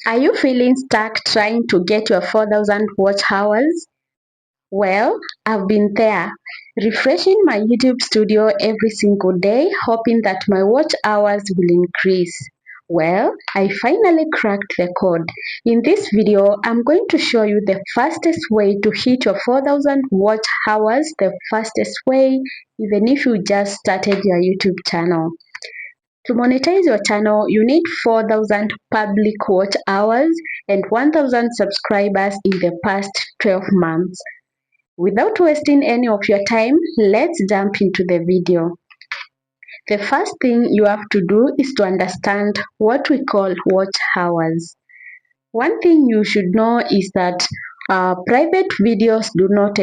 Are you feeling stuck trying to get your 4,000 watch hours? Well, I've been there, refreshing my YouTube studio every single day, hoping that my watch hours will increase. Well, I finally cracked the code. In this video, I'm going to show you the fastest way to hit your 4,000 watch hours, the fastest way, even if you just started your YouTube channel. To monetize your channel, you need 4,000 public watch hours and 1,000 subscribers in the past 12 months. Without wasting any of your time, let's jump into the video. The first thing you have to do is to understand what we call watch hours. One thing you should know is that private videos do not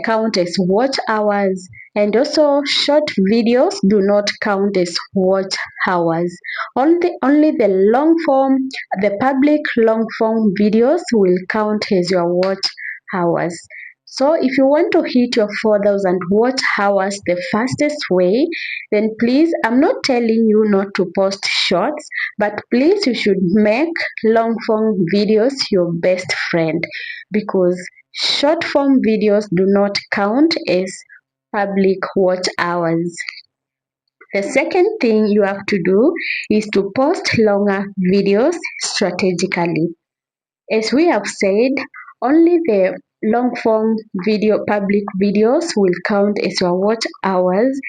count as watch hours, and also short videos do not count as watch hours. Only the long form, the public long form videos will count as your watch hours. So if you want to hit your 4,000 watch hours the fastest way, then please, I'm not telling you not to post shorts, but please you should make long form videos your best friend, because short form videos do not count as public watch hours. The second thing you have to do is to post longer videos strategically. As we have said, only the long form video public videos will count as your watch hours,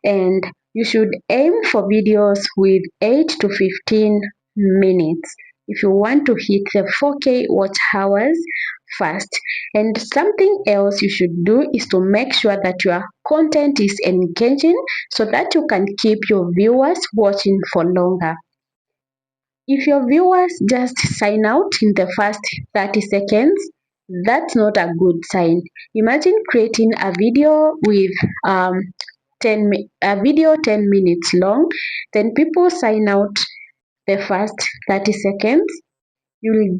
and you should aim for videos with 8 to 15 minutes if you want to hit the 4K watch hours fast. And something else you should do is to make sure that your content is engaging so that you can keep your viewers watching for longer. If your viewers just sign out in the first 30 seconds, that's not a good sign. Imagine creating a video with um, 10 minutes long, then people sign out the first 30 seconds. You'll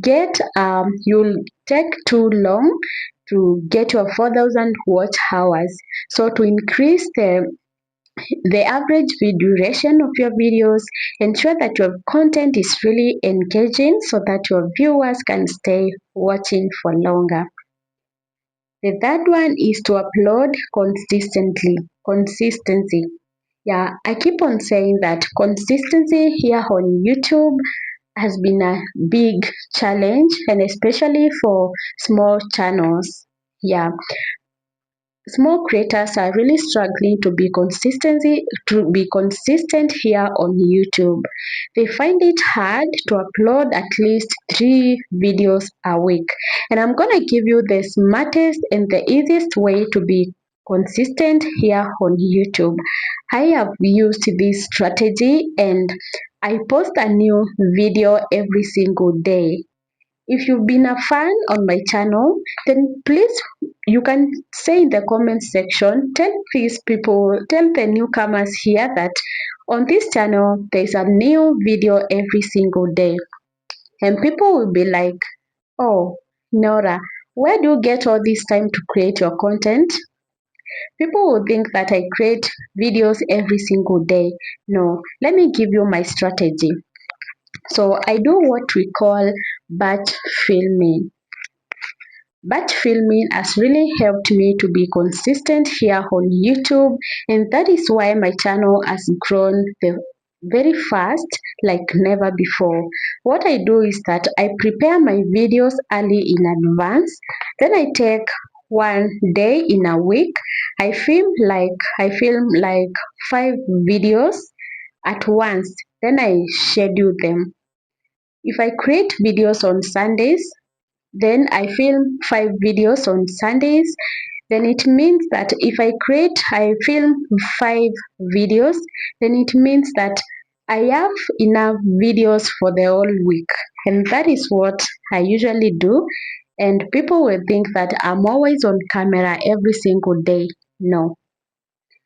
take too long to get your 4,000 watch hours. So to increase the average duration of your videos, ensure that your content is really engaging so that your viewers can stay watching for longer. The third one is to upload consistently. Consistency. Yeah, I keep on saying that consistency here on YouTube has been a big challenge, and especially for small channels. Yeah, small creators are really struggling to be consistent here on YouTube. They find it hard to upload at least 3 videos a week. And I'm gonna give you the smartest and the easiest way to be consistent here on YouTube. I have used this strategy, and I post a new video every single day. If you've been a fan on my channel, then please you can say in the comment section, tell these people, tell the newcomers here that on this channel there's a new video every single day. And people will be like, oh, Nora, where do you get all this time to create your content? People will think that I create videos every single day. No, let me give you my strategy. So I do what we call batch filming. Batch filming has really helped me to be consistent here on YouTube, and that is why my channel has grown very fast like never before. What I do is that I prepare my videos early in advance, then I take one day in a week. I film like 5 videos at once, then I schedule them. If I create videos on Sundays, then I film 5 videos on Sundays. Then it means that if I film 5 videos, then it means that I have enough videos for the whole week. And that is what I usually do. And people will think that I'm always on camera every single day. No.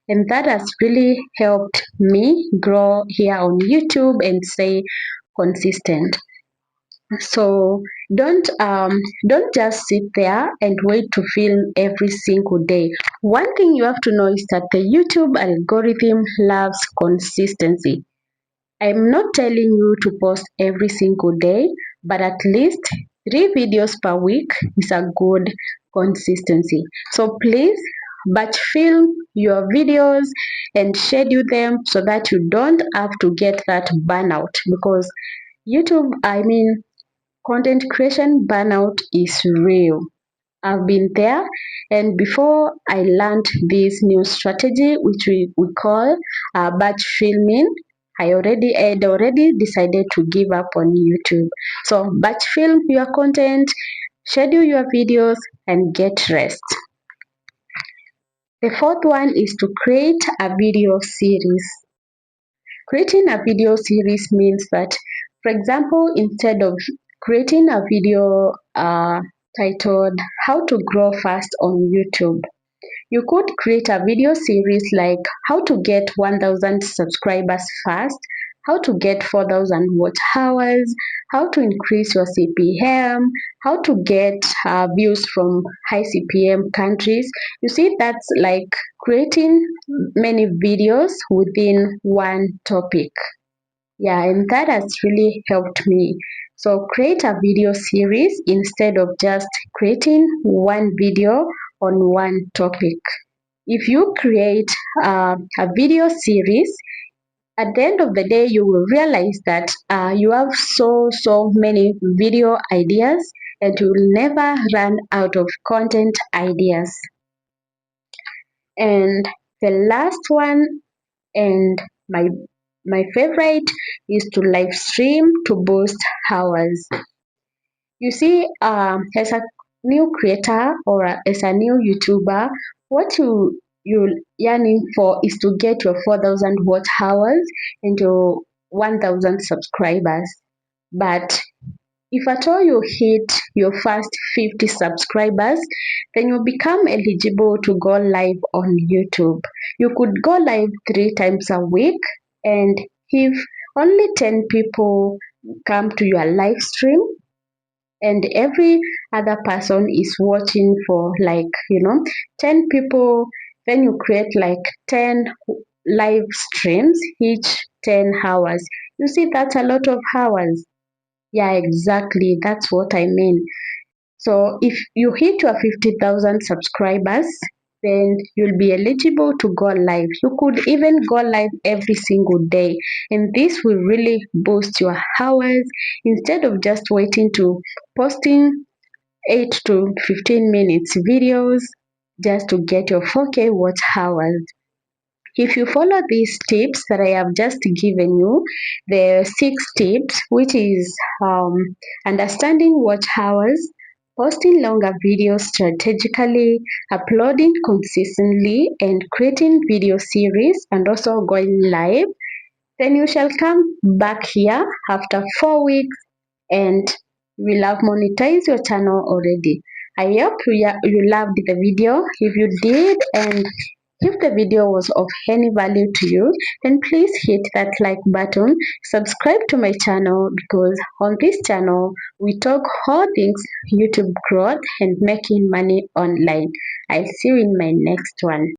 And that has really helped me grow here on YouTube and stay consistent. So don't just sit there and wait to film every single day. One thing you have to know is that the YouTube algorithm loves consistency. I'm not telling you to post every single day, but at least 3 videos per week is a good consistency. So please batch film your videos and schedule them so that you don't have to get that burnout, because content creation burnout is real. I've been there, and before I learned this new strategy, which we call batch filming, I had already decided to give up on YouTube. So batch film your content, schedule your videos, and get rest. The fourth one is to create a video series. Creating a video series means that, for example, instead of creating a video titled How to Grow Fast on YouTube, you could create a video series like how to get 1000 subscribers fast, how to get 4000 watch hours, how to increase your CPM, how to get views from high CPM countries. You see, that's like creating many videos within one topic. Yeah, and that has really helped me. So create a video series instead of just creating one video on one topic. If you create a video series, at the end of the day, you will realize that you have so many video ideas, and you will never run out of content ideas. And the last one, and my favorite, is to live stream to boost hours. You see, as a new creator or as a new YouTuber, what you're yearning for is to get your 4000 watch hours and your 1000 subscribers. But if at all you hit your first 50 subscribers, then you become eligible to go live on YouTube. You could go live 3 times a week, and if only 10 people come to your live stream, and every other person is watching for 10 people, then you create like 10 live streams each 10 hours. You see, that's a lot of hours. Yeah, exactly, that's what I mean. So if you hit your 50,000 subscribers, then you'll be eligible to go live. You could even go live every single day, and this will really boost your hours instead of just waiting to posting 8 to 15 minutes videos just to get your 4K watch hours. If you follow these tips that I have just given you, the 6 tips, which is understanding watch hours, posting longer videos strategically, uploading consistently, and creating video series, and also going live, then you shall come back here after 4 weeks and will have monetized your channel already. I hope you loved the video. If you did, and if the video was of any value to you, then please hit that like button, subscribe to my channel, because on this channel we talk all things YouTube growth and making money online. I'll see you in my next one.